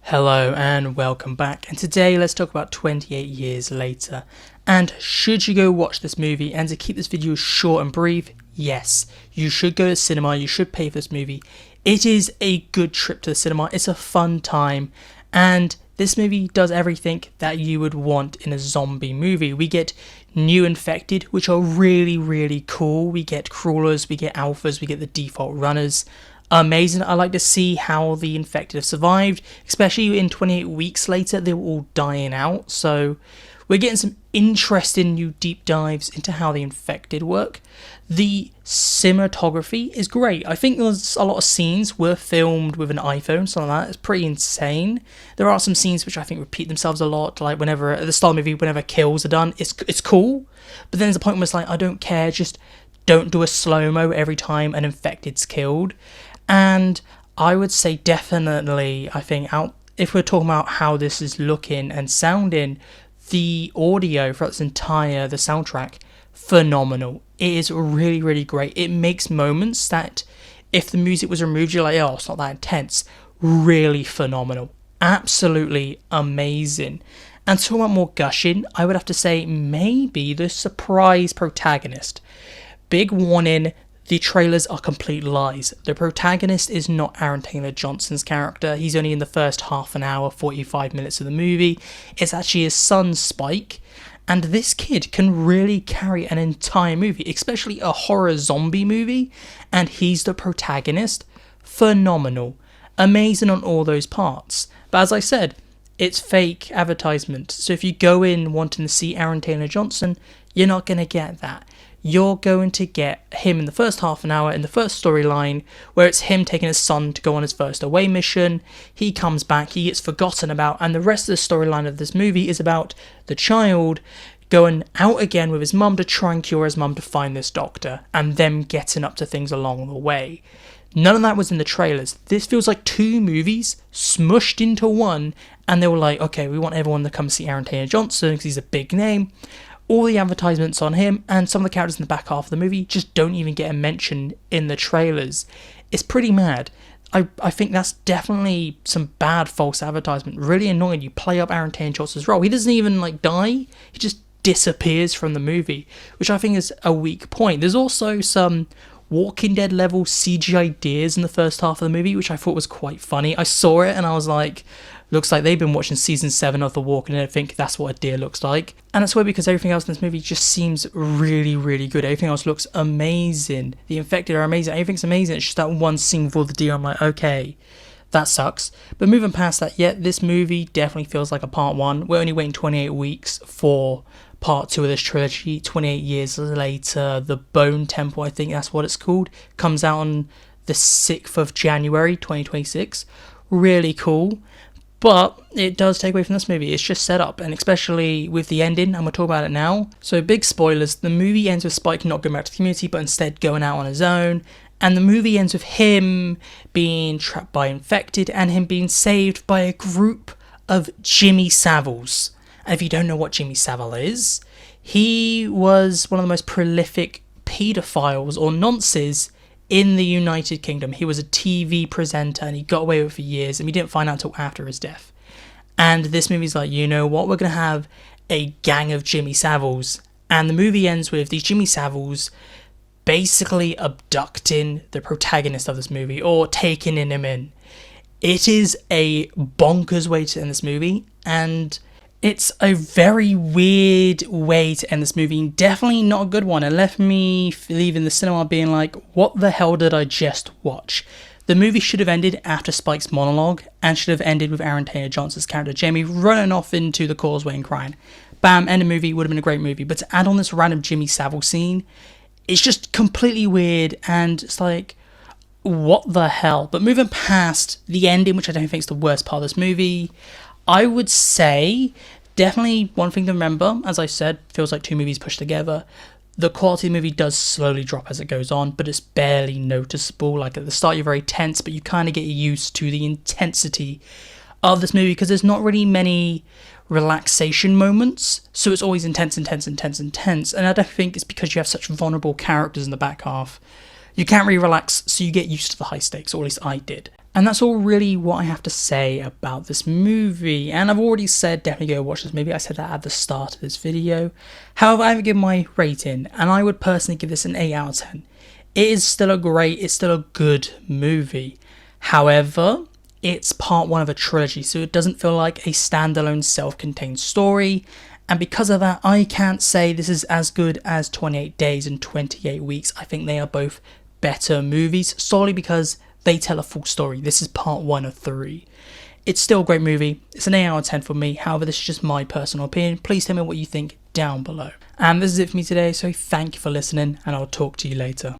Hello and welcome back, and today let's talk about 28 Years Later. And should you go watch this movie? And to keep this video short and brief, yes, you should go to cinema, you should pay for this movie. It is a good trip to the cinema, it's a fun time, and this movie does everything that you would want in a zombie movie. We get new infected, which are really cool. We get crawlers, we get alphas, we get the default runners. Amazing. I like to see how the infected have survived, especially in 28 weeks later. They were all dying out, so we're getting some interesting new deep dives into how the infected work. The cinematography is great. I think there's a lot of scenes were filmed with an iPhone, something like that. It's pretty insane. There are some scenes which I think repeat themselves a lot, like whenever at the start of the movie, whenever kills are done, it's cool. But then there's a point where it's like, I don't care, just don't do a slow-mo every time an infected's killed. And I would say definitely, I think, if we're talking about how this is looking and sounding, the audio for the soundtrack, phenomenal. It is really great. It makes moments that if the music was removed, you're like, oh, it's not that intense. Really phenomenal. Absolutely amazing. And talking about more gushing, I would have to say maybe the surprise protagonist. Big warning. The trailers are complete lies. The protagonist is not Aaron Taylor Johnson's character. He's only in the first half an hour, 45 minutes of the movie. It's actually his son, Spike. And this kid can really carry an entire movie, especially a horror zombie movie. And he's the protagonist. Phenomenal. Amazing on all those parts. But as I said, it's fake advertisement. So if you go in wanting to see Aaron Taylor Johnson, you're not going to get that. You're going to get him in the first half an hour in the first storyline, where it's him taking his son to go on his first away mission. He comes back, he gets forgotten about, and the rest of the storyline of this movie is about the child going out again with his mum to try and cure his mum to find this doctor, and them getting up to things along the way. None of that was in the trailers. This feels like two movies smushed into one, and they were like, okay, we want everyone to come see Aaron Taylor Johnson because he's a big name. All the advertisements on him, and some of the characters in the back half of the movie just don't even get a mention in the trailers. It's pretty mad. I think that's definitely some bad false advertisement. Really annoying. You play up Aaron Taylor Johnson's role. He doesn't even die. He just disappears from the movie, which I think is a weak point. There's also some Walking Dead level CGI deers in the first half of the movie, which I thought was quite funny. I saw it and I was like, looks like they've been watching season 7 of The Walking Dead. I think that's what a deer looks like. And it's weird because everything else in this movie just seems really good. Everything else looks amazing. The infected are amazing. Everything's amazing. It's just that one scene for the deer. I'm like, okay, that sucks. But moving past that, yeah, this movie definitely feels like a part 1. We're only waiting 28 weeks for part 2 of this trilogy. 28 years later, The Bone Temple, I think that's what it's called, comes out on the 6th of January 2026. Really cool. But it does take away from this movie. It's just set up, and especially with the ending, and we'll talk about it now. So big spoilers, the movie ends with Spike not going back to the community, but instead going out on his own. And the movie ends with him being trapped by infected, and him being saved by a group of Jimmy Saviles. And if you don't know what Jimmy Savile is, he was one of the most prolific paedophiles or nonces in the United Kingdom. He was a TV presenter and he got away with it for years, and we didn't find out until after his death. And this movie's like, you know what, we're going to have a gang of Jimmy Saviles. And the movie ends with these Jimmy Saviles basically abducting the protagonist of this movie, or taking him in. It is a bonkers way to end this movie, and it's a very weird way to end this movie. Definitely not a good one. It left me leaving the cinema being like, what the hell did I just watch? The movie should have ended after Spike's monologue, and should have ended with Aaron Taylor Johnson's character Jamie running off into the causeway and crying. Bam, end of movie, would have been a great movie. But to add on this random Jimmy Savile scene, it's just completely weird, and it's like, what the hell? But moving past the ending, which I don't think is the worst part of this movie, I would say definitely one thing to remember, as I said, feels like two movies pushed together. The quality of the movie does slowly drop as it goes on, but it's barely noticeable. Like at the start you're very tense, but you kind of get used to the intensity of this movie because there's not really many relaxation moments, so it's always intense. And I don't think it's because you have such vulnerable characters in the back half. You can't really relax, so you get used to the high stakes, or at least I did. And that's all really what I have to say about this movie. And I've already said definitely go watch this movie. I said that at the start of this video. However, I haven't given my rating, and I would personally give this an 8 out of 10. It's still a good movie. However, it's part one of a trilogy, so it doesn't feel like a standalone self-contained story. And because of that, I can't say this is as good as 28 Days and 28 Weeks. I think they are both better movies, solely because they tell a full story. This is part 1 of 3. It's still a great movie. It's an 8 out of 10 for me. However, this is just my personal opinion. Please tell me what you think down below. And this is it for me today, so thank you for listening, and I'll talk to you later.